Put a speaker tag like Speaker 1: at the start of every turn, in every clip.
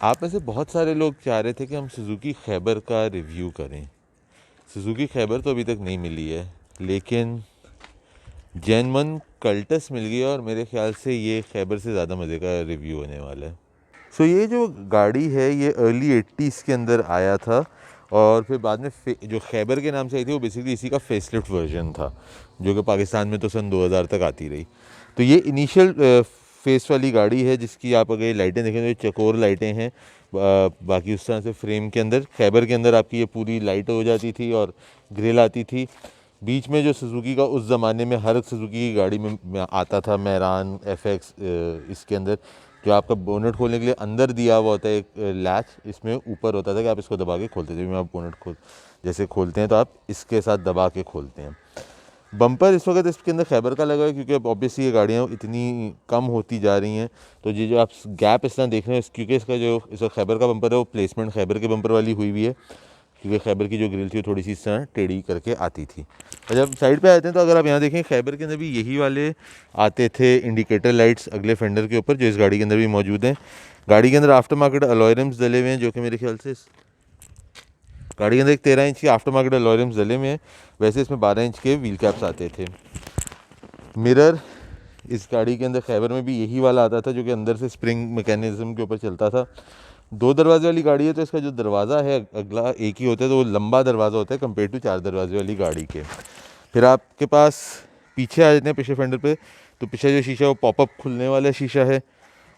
Speaker 1: आप में से बहुत सारे लोग चाह रहे थे कि हम सुजुकी खैबर का रिव्यू करें। सुजुकी खैबर तो अभी तक नहीं मिली है, लेकिन जैनमन कल्टस मिल गई और मेरे ख्याल से ये खैबर से ज़्यादा मज़े का रिव्यू होने वाला है। सो ये जो गाड़ी है ये अर्ली 80s के अंदर आया था और फिर बाद में जो खैबर के नाम से आई थी वो बेसिकली इसी का फेसलिफ्ट वर्जन था, जो कि पाकिस्तान में तो सन 2000 तक आती रही। तो ये इनिशियल फेस वाली गाड़ी है जिसकी आप अगर ये लाइटें देखें तो ये चकोर लाइटें हैं। बाकी उस तरह से फ्रेम के अंदर खैबर के अंदर आपकी ये पूरी लाइट हो जाती थी और ग्रिल आती थी। बीच में जो सुजुकी का उस ज़माने में हर सुजुकी की गाड़ी में आता था मैरान FX, इसके अंदर जो आपका बोनट खोलने के लिए अंदर दिया हुआ होता है एक लैच, इसमें ऊपर होता था कि आप इसको दबा के खोलते थे। आप बोनट जैसे खोलते हैं तो आप इसके साथ दबा के खोलते हैं। बम्पर इस वक्त इसके अंदर खैबर का लगा है क्योंकि अब ऑब्वियसली ये गाड़ियाँ इतनी कम होती जा रही हैं, तो ये जो आप गैप इस तरह देख रहे हैं क्योंकि इसका जो इसका खैबर का बम्पर है वो प्लेसमेंट खैबर के बम्पर वाली हुई हुई है, क्योंकि खैबर की जो ग्रिल थी वो थोड़ी सी इस तरह टेढ़ी करके आती थी। और जब साइड पे आते हैं तो अगर आप यहाँ देखें खैबर के अंदर भी यही वाले आते थे इंडिकेटर लाइट्स अगले फेंडर के ऊपर, जो इस गाड़ी के अंदर भी मौजूद हैं। गाड़ी के अंदर आफ्टर मार्केट अलॉय रिम्स डले हुए हैं, जो कि मेरे ख्याल से गाड़ी के अंदर एक 13 इंच की आफ्टर मार्केट अलॉय रिम्स डले हुए हैं। वैसे इसमें 12 इंच के व्हील कैप्स आते थे। मिरर इस गाड़ी के अंदर खैबर में भी यही वाला आता था, जो कि अंदर से स्प्रिंग मैकेनिज्म के ऊपर चलता था। 2 दरवाजे वाली गाड़ी है तो इसका जो दरवाज़ा है अगला एक ही होता है, तो वो लंबा दरवाज़ा होता है कंपेयर टू 4 दरवाजे वाली गाड़ी के। फिर आपके पास पीछे आ जाते हैं पिछले फेंडर पे, तो पीछे जो शीशा है वो पॉपअप खुलने वाला शीशा है।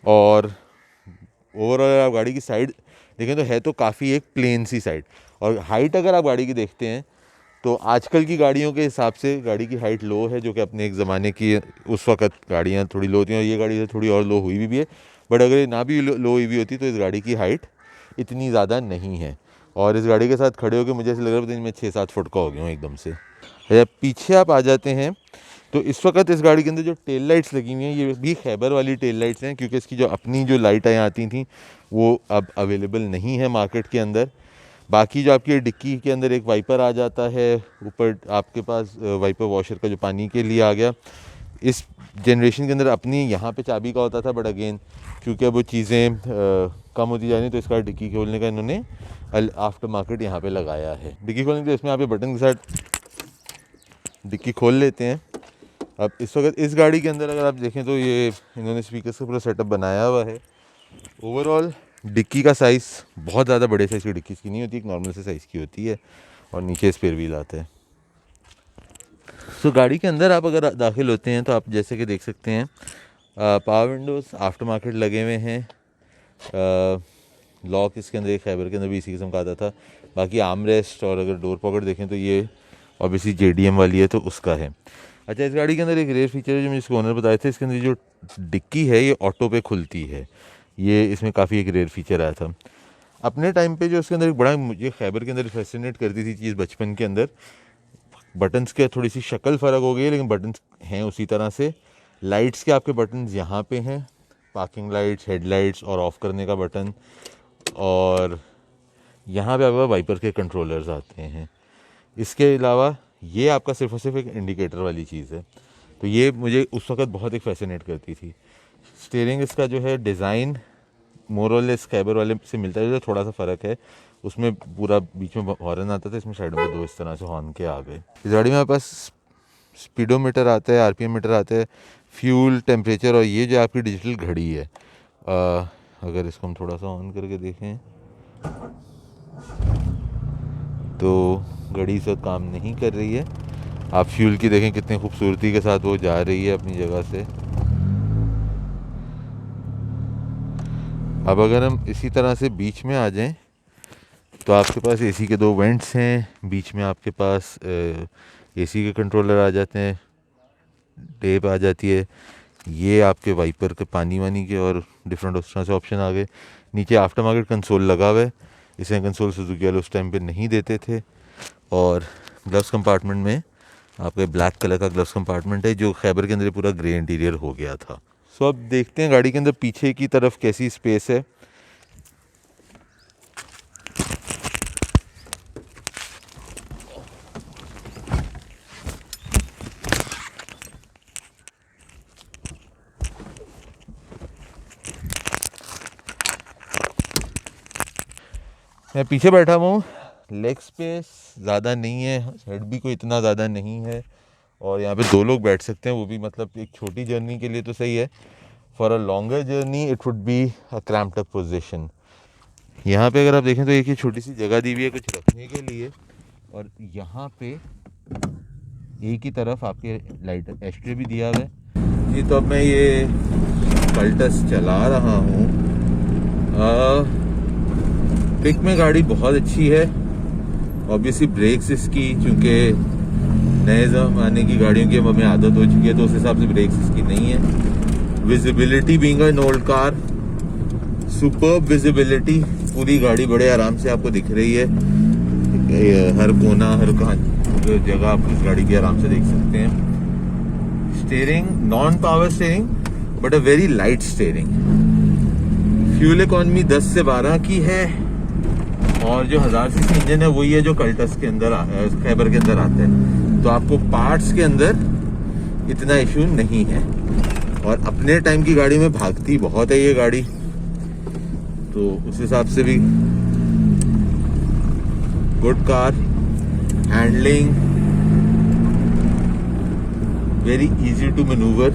Speaker 1: और ओवरऑल आप गाड़ी की साइड देखें तो है तो काफ़ी एक प्लेन सी साइड। और हाइट अगर आप गाड़ी की देखते हैं तो आजकल की गाड़ियों के हिसाब से गाड़ी की हाइट लो है, जो कि अपने एक ज़माने की उस वक्त गाड़ियाँ थोड़ी लो थी और ये गाड़ी से थोड़ी और लो हुई भी है। बट अगर ये ना भी लो हुई भी होती तो इस गाड़ी की हाइट इतनी ज़्यादा नहीं है। और इस गाड़ी के साथ खड़े होकर मुझे ऐसा लग रहा है मैं 6-7 फुट का हो गया हूँ एकदम से। जब पीछे आप आ जाते हैं तो इस वक्त इस गाड़ी के अंदर जो टेल लाइट्स लगी हुई हैं ये भी खैबर वाली टेल लाइट्स हैं, क्योंकि इसकी जो अपनी जो लाइटें आती थी वो अब अवेलेबल नहीं है मार्केट के अंदर। बाकी जो आपकी डिक्की के अंदर एक वाइपर आ जाता है, ऊपर आपके पास वाइपर वॉशर का जो पानी के लिए आ गया। इस जनरेशन के अंदर अपनी यहाँ पे चाबी का होता था, बट अगेन क्योंकि अब वो चीज़ें कम होती जा रही तो इसका डिक्की खोलने का इन्होंने आफ्टर मार्केट यहाँ पे लगाया है। डिक्की खोलने के लिए इसमें आप बटन के साथ डिक्की खोल लेते हैं। अब इस वक्त इस गाड़ी के अंदर अगर आप देखें तो ये इन्होंने स्पीकर से पूरा सेटअप बनाया हुआ है। ओवरऑल डिक्की का साइज़ बहुत ज़्यादा बड़े साइज़ की डिक्की की नहीं होती, एक नॉर्मल से साइज़ की होती है और नीचे स्पेयर व्हील आता है। सो गाड़ी के अंदर आप अगर दाखिल होते हैं तो आप जैसे कि देख सकते हैं पावर विंडोज़ आफ्टर मार्केट लगे हुए हैं। लॉक इसके अंदर एक खैबर के अंदर भी इसी किस्म का आता था। बाकी आर्म रेस्ट और अगर डोर पॉकेट देखें तो ये ऑब्वियसली JDM वाली है तो उसका है। अच्छा, इस गाड़ी के अंदर एक रेयर फीचर है जो मुझे इसको ओनर बताए थे, इसके अंदर जो डिक्की है ये ऑटो पे खुलती है। ये इसमें काफ़ी एक रेयर फीचर आया था अपने टाइम पे। जो इसके अंदर एक बड़ा मुझे खैबर के अंदर फैसिनेट करती थी चीज़ बचपन के अंदर, बटन्स के थोड़ी सी शक्ल फ़र्क हो गई है लेकिन बटन्स हैं उसी तरह से। लाइट्स के आपके बटन्स यहाँ पे हैं, पार्किंग लाइट्स, हेडलाइट्स और ऑफ़ करने का बटन। और यहाँ पे आपका वाइपर के कंट्रोलर्स आते हैं। इसके अलावा ये आपका सिर्फ और सिर्फ एक इंडिकेटर वाली चीज़ है, तो ये मुझे उस वक्त बहुत एक फैसिनेट करती थी। स्टीयरिंग इसका जो है डिज़ाइन मोरलेस खैबर वाले से मिलता है, जो थोड़ा सा फ़र्क है उसमें पूरा बीच में हॉर्न आता था, इसमें साइड में 2 इस तरह से हॉर्न के आ गए। इस गाड़ी में हमारे पास स्पीडोमीटर आता है, RPM मीटर आता है, फ्यूल, टेम्परेचर और ये जो आपकी डिजिटल घड़ी है। अगर इसको हम थोड़ा सा ऑन करके देखें तो घड़ी इस वक्त काम नहीं कर रही है। आप फ्यूल की देखें कितनी खूबसूरती के साथ वो जा रही है अपनी जगह से। अब अगर हम इसी तरह से बीच में आ जाएं तो आपके पास AC के 2 वेंट्स हैं, बीच में आपके पास AC के कंट्रोलर आ जाते हैं, टेप आ जाती है, ये आपके वाइपर के पानी वानी के और डिफरेंट उस तरह से ऑप्शन आ गए। नीचे आफ्टर मार्केट कंसोल लगा हुआ है, इसे कंसोल सुजुकी वाले उस टाइम पे नहीं देते थे। और ग्लव्स कंपार्टमेंट में आपके ब्लैक कलर का ग्लव्स कंपार्टमेंट है, जो खैबर के अंदर पूरा ग्रे इंटीरियर हो गया था। सो अब देखते हैं गाड़ी के अंदर पीछे की तरफ कैसी स्पेस है। मैं पीछे बैठा हुआ हूँ, लेग स्पेस ज़्यादा नहीं है, हेड भी कोई इतना ज़्यादा नहीं है, और यहाँ पे 2 लोग बैठ सकते हैं, वो भी मतलब एक छोटी जर्नी के लिए तो सही है। For a longer journey it would be a cramped up position. यहाँ पे अगर आप देखें तो एक ही छोटी सी जगह दी हुई है कुछ रखने के लिए, और यहाँ पे एक ही तरफ आपके लाइट एस्ट्रे भी दिया हुआ है जी। तो अब मैं ये कल्टस चला रहा हूँ। पिक में गाड़ी बहुत अच्छी है, ऑब्वियसली ब्रेक्स इसकी चूँकि नए ज़माने की गाड़ियों की अब हमें आदत हो चुकी है तो उस हिसाब से ब्रेक्स इसकी नहीं है। Visibility being an old car, superb visibility, पूरी गाड़ी बड़े आराम से आपको दिख रही है, हर कोना हर जगह आप इस गाड़ी की आराम से देख सकते हैं। Steering non power steering but a very light steering. Fuel economy 10 से 12 की है, और जो 1000 सीसी इंजन है वही है जो कल्टस के अंदर खैबर के अंदर आता है, तो आपको पार्ट्स के अंदर इतना इशू नहीं है, और अपने टाइम की गाड़ी में भागती बहुत है ये गाड़ी, तो उस हिसाब से भी good car. Handling very easy to manoeuvre.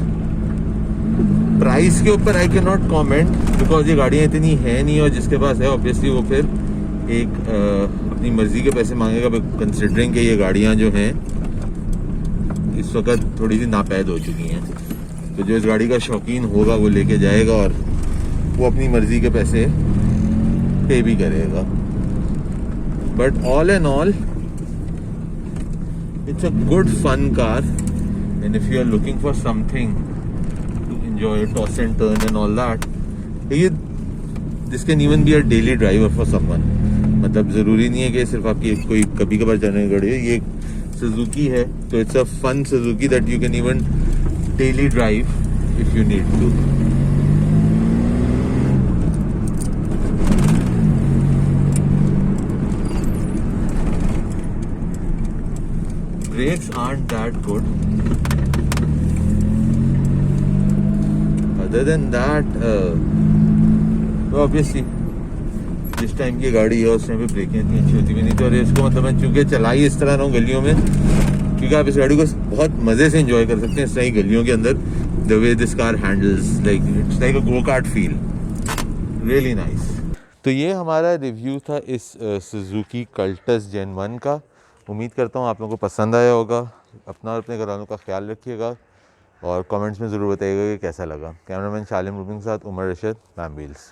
Speaker 1: Price के ऊपर I cannot comment because ये गाड़ियाँ इतनी है नहीं, और जिसके पास है ऑब्वियसली वो फिर एक अपनी मर्जी के पैसे मांगेगा, कंसिडरिंग कि ये गाड़ियाँ जो हैं इस वक्त थोड़ी सी नापैद हो चुकी हैं, तो जो इस गाड़ी का शौकीन होगा वो लेके जाएगा और वो अपनी मर्जी के पैसे पे भी करेगा। But all and all it's a good fun car, and if you are looking for something to enjoy toss and turn and all that, ये this can even be a daily driver for someone. मतलब ज़रूरी नहीं है कि सिर्फ आपकी कोई कभी कभार चलने की गाड़ी है, ये सुजुकी है तो it's a fun Suzuki that you can even daily drive if you need to. Brakes aren't that good. Other than that, obviously जिस टाइम की गाड़ी है उस टाइम पे ब्रेकें इतनी अच्छी होती भी नहीं, तो इसको मतलब मैं चूँकि चला ही इस तरह रहा हूँ गलियों में, क्योंकि आप इस गाड़ी को बहुत मज़े से एंजॉय कर सकते हैं इस तरह की गलियों के अंदर। The way this car handles like it's like a go kart feel, really nice. तो ये हमारा रिव्यू था इस सुजुकी कल्टस जेन 1 का। उम्मीद करता हूँ आप लोगों को पसंद आया होगा। अपना और अपने घरवालों का ख्याल रखिएगा, और कमेंट्स में ज़रूर बताइएगा कि कैसा लगा। कैमरामैन शालिम रूबिन के साथ उमर रशीद, मैम व्हील्स।